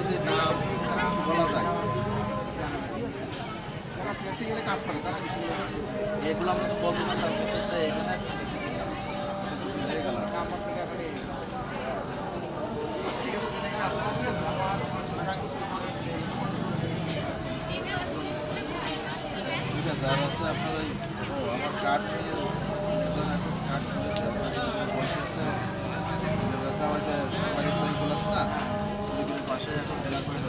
যদি না বলা যায় তারা প্র্যাকটিক্যালি কাজ করে তারা এগুলো আমরা তো বলতে পারি আপনি তো এখানে হয়ে গেল ঠিক আছে যেটা আপনার ঠিক আছে আমার ঠিক আছে আর হচ্ছে আপনার ওই আমার কার্ড নিয়ে কার্ড বসে আছে আমার যে সরকারি পরিগুলো আছে না পরিগুলোর পাশে এখন মেলা করে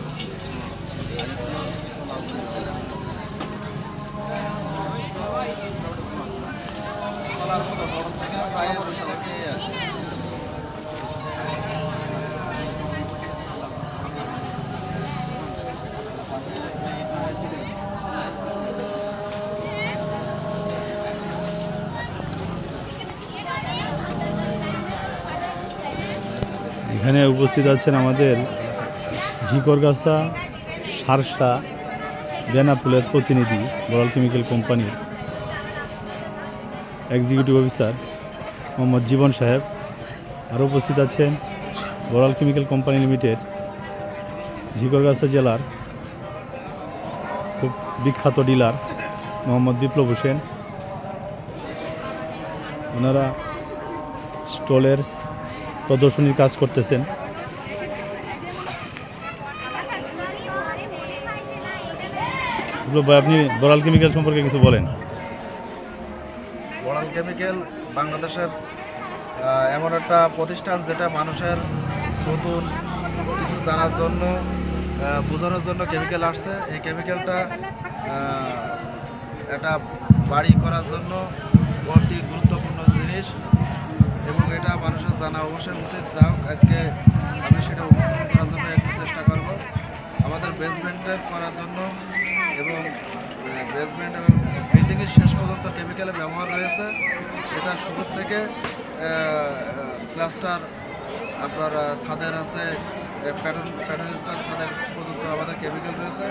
আগে ছিল বড় সাইকেল পায়ে বসে থাকে আসে এখানে উপস্থিত আছেন আমাদের ঝিকরগাছা সারসা বেনাপোলের প্রতিনিধি বড়াল কেমিক্যাল কোম্পানির এক্সিকিউটিভ অফিসার মোহাম্মদ জীবন সাহেব। আরও উপস্থিত আছেন Baral chemical company limited Jhikargacha জেলার খুব বিখ্যাত ডিলার মোহাম্মদ বিপ্লব হোসেন। ওনারা স্টলের প্রদর্শনীর কাজ করতেছেন। ভাই আপনি বড়াল কেমিক্যাল সম্পর্কে কিছু বলেন। বড়াল কেমিক্যাল বাংলাদেশের এমন একটা প্রতিষ্ঠান যেটা মানুষের নতুন কিছু জানার জন্য বোঝানোর জন্য কেমিক্যাল আসছে। এই কেমিক্যালটা একটা বাড়ি করার জন্য অতি গুরুত্বপূর্ণ জিনিস এবং এটা মানুষের জানা অবশ্যই উচিত। যা হোক আজকে আমি সেটা উপস্থাপন করার জন্য একটু চেষ্টা করব। আমাদের বেসমেন্টের করার জন্য এবং বেসমেন্ট এবং বিল্ডিংয়ের শেষ পর্যন্ত কেমিক্যালের ব্যবহার রয়েছে। সেটা শুরু থেকে প্লাস্টার আপনার ছাদের আছে প্যাডেলিস্টার ছাদের পর্যন্ত আমাদের কেমিক্যাল রয়েছে।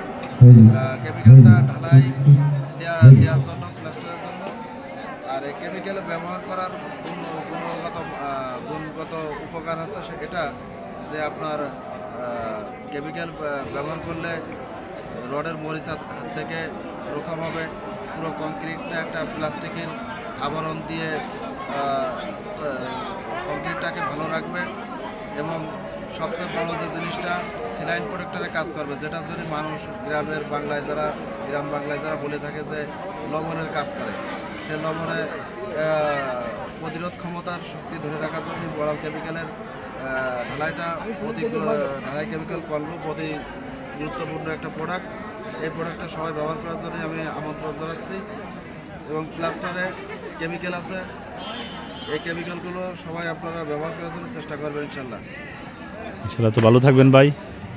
কেমিক্যালটা ঢালাই দেওয়ার জন্য প্লাস্টারের জন্য আর এই কেমিক্যাল ব্যবহার করার গুণগত উপকার আছে এটা যে আপনার কেমিক্যাল ব্যবহার করলে রডের মরিচা হাত থেকে রক্ষা পাবে। পুরো কংক্রিটটা একটা প্লাস্টিকের আবরণ দিয়ে কংক্রিটটাকে ভালো রাখবে এবং সবচেয়ে বড় যে জিনিসটা সিলাইন প্রোটেক্টরের কাজ করবে, যেটা যদি মানুষ গ্রাম বাংলায় যারা বলে থাকে যে লবণের কাজ করে, সে লবণে প্রতিরোধ ক্ষমতার শক্তি ধরে রাখার জন্য বড়াল কেমিক্যালের ঢালাই কেমিক্যাল কলম অতি গুরুত্বপূর্ণ একটা প্রোডাক্ট। এই প্রোডাক্টটা সবাই ব্যবহার করার জন্য আমি আমন্ত্রণ জানাচ্ছি এবং প্লাস্টারে কেমিক্যাল আছে, এই কেমিক্যালগুলো সবাই আপনারা ব্যবহার করার জন্য চেষ্টা করবেন ইনশাল্লাহ। সেটা তো ভালো থাকবেন ভাই,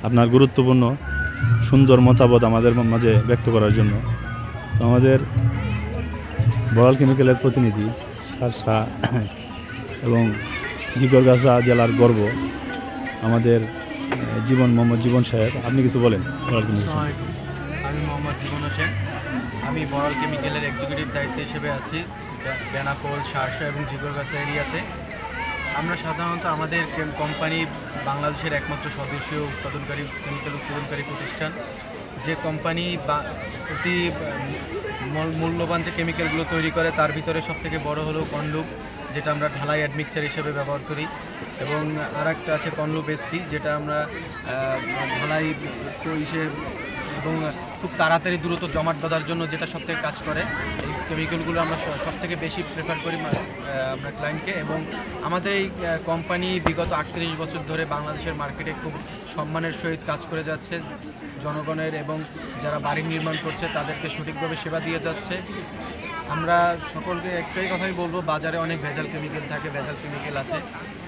আপনার গুরুত্বপূর্ণ সুন্দর মতামত আমাদের মাঝে ব্যক্ত করার জন্য। তো আমাদের বড়াল কেমিক্যালের প্রতিনিধি সারসা এবং ঝিকরগাছা জেলার গর্ব আমাদের মোহাম্মদ জীবন সাহেব, আপনি কিছু বলেন। আমি মোহাম্মদ জীবন হোসেন, আমি বড়াল কেমিক্যালের এক্সিকিউটিভ দায়িত্বে হিসেবে আছি বেনাপোল, সারসা এবং ঝিকরগাছা এরিয়াতে। আমরা সাধারণত আমাদের কোম্পানি বাংলাদেশের একমাত্র স্বদেশীয় কেমিক্যাল উৎপাদনকারী প্রতিষ্ঠান। যে কোম্পানি অতি মূল্যবান যে কেমিক্যালগুলো তৈরি করে তার ভিতরে সবথেকে বড় হলো কনলুপ, যেটা আমরা ঢালাই অ্যাডমিক্সচার হিসেবে ব্যবহার করি, এবং আর একটা আছে কনলুপ এসপি, যেটা আমরা ঢালাই হিসেবে এবং খুব তাড়াতাড়ি দ্রুত জমাট বাঁধার জন্য যেটা সবথেকে কাজ করে। এই কেমিক্যালগুলো আমরা সবথেকে বেশি প্রেফার করি আমরা ক্লায়েন্টকে। এবং আমাদের এই কোম্পানি বিগত 38 বছর ধরে বাংলাদেশের মার্কেটে খুব সম্মানের সহিত কাজ করে যাচ্ছে। জনগণের এবং যারা বাড়ি নির্মাণ করছে তাদেরকে সঠিকভাবে সেবা দিয়ে যাচ্ছে। আমরা সকলকে একটাই কথাই বলবো, বাজারে অনেক ভেজাল কেমিক্যাল থাকে, ভেজাল কেমিক্যাল আছে,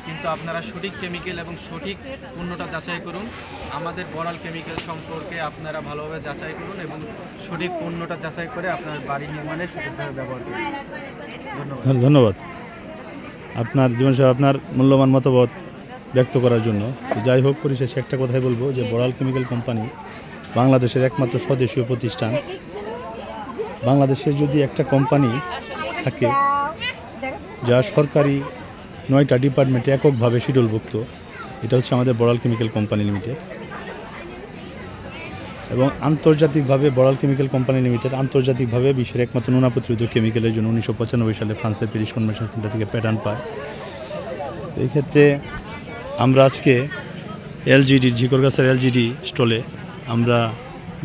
কিন্তু আপনারা সঠিক কেমিক্যাল এবং সঠিক পণ্যটা যাচাই করুন। আমাদের বড়াল কেমিক্যাল সম্পর্কে আপনারা ভালোভাবে যাচাই করুন এবং সঠিক পণ্যটা যাচাই করে আপনার বাড়ি নির্মাণে সঠিকভাবে ব্যবহার করুন। ধন্যবাদ আপনার জীবন সাহেব, আপনার মূল্যবান মতামত ব্যক্ত করার জন্য। যাই হোক, পরিশেষে একটা কথাই বলবো যে বড়াল কেমিক্যাল কোম্পানি বাংলাদেশের একমাত্র স্বদেশীয় প্রতিষ্ঠান। বাংলাদেশে যদি একটা কোম্পানি থাকে যা সরকারি 9টা ডিপার্টমেন্টে এককভাবে শিডিউলভুক্ত, এটা হচ্ছে আমাদের বড়াল কেমিক্যাল কোম্পানি লিমিটেড। এবং আন্তর্জাতিকভাবে বড়াল কেমিক্যাল কোম্পানি লিমিটেড আন্তর্জাতিকভাবে বিশ্বের একমাত্র নোনা প্রতিরোধক কেমিক্যালের জন্য 1995 সালে ফ্রান্সের প্যারিস কনভেনশন সেন্টার থেকে প্যাটার্ন পায়। এই ক্ষেত্রে আমরা আজকে এলজিডি ঝিকরগাছার এলজিডি স্টলে আমরা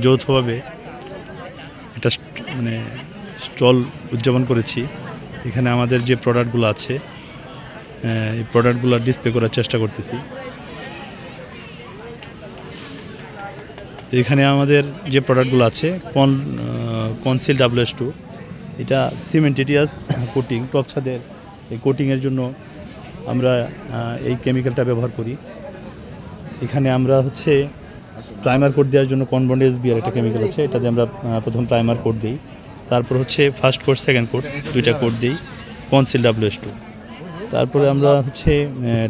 যৌথভাবে এটা স্টল উদযাপন করেছি। এখানে আমাদের যে প্রোডাক্টগুলো আছে এই প্রোডাক্টগুলো ডিসপ্লে করার চেষ্টা করতেছি। তো এখানে আমাদের যে প্রোডাক্টগুলো আছে কনসিল WS2, এটা সিমেন্টিটিয়াস কোটিং, টপ ছাদের এই কোটিংয়ের জন্য আমরা এই কেমিক্যালটা ব্যবহার করি। এখানে আমরা হচ্ছে প্রাইমার কোট দেওয়ার জন্য কনবন্ড SBR একটা কেমিক্যাল আছে, এটাতে আমরা প্রথম প্রাইমার কোট দিই, তারপর হচ্ছে ফার্স্ট কোট সেকেন্ড কোট দুইটা কোট দিই কনসিল WS2। তারপরে আমরা হচ্ছে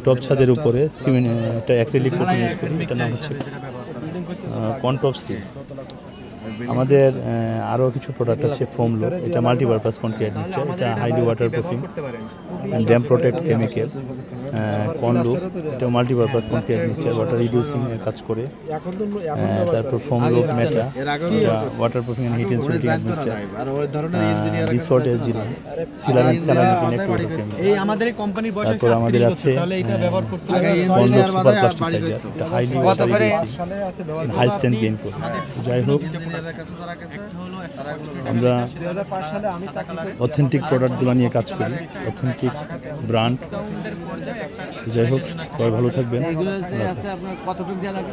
টপ ছাদের উপরে সিমেন্ট একটা অ্যাক্রিলিক কোটিং ইউজ করি, এটার নাম হচ্ছে কনটপসি। আমাদের আরও কিছু প্রোডাক্ট আছে ফোমলো, এটা মাল্টিপারপাস কনক্রিট মিক্সচার, এটা highly water proofing damp protect chemical. কনলু, এটা multipurpose concrete mixture, water reducing এর কাজ করে। তারপর ফোমলো মেটা, এটা water proofing and heat insulating mixture. রিসোর্ট SG সিলামিন স্যালামিন নেটওয়ার্ক কেমিক্যাল। এই আমাদের এই কোম্পানির বয়স তারপর আমাদের আছে তাহলে এটা ব্যবহার করতে কনলু সুপার প্লাস্টিসাইজার, এটা highly water reducing high strength gain করে। যাই হোক, ইঞ্জিনিয়ারদের কাছে যারা গেছে তারা এগুলো আমরা 2005 সালে আমি চাকরি করি। অথেন্টিক প্রোডাক্টগুলো নিয়ে কাজ করি, অথেন্টিক ব্র্যান্ড। যাই হোক, সবাই ভালো থাকবেন। এগুলো আছে আপনার কতটুকু দেওয়া লাগে?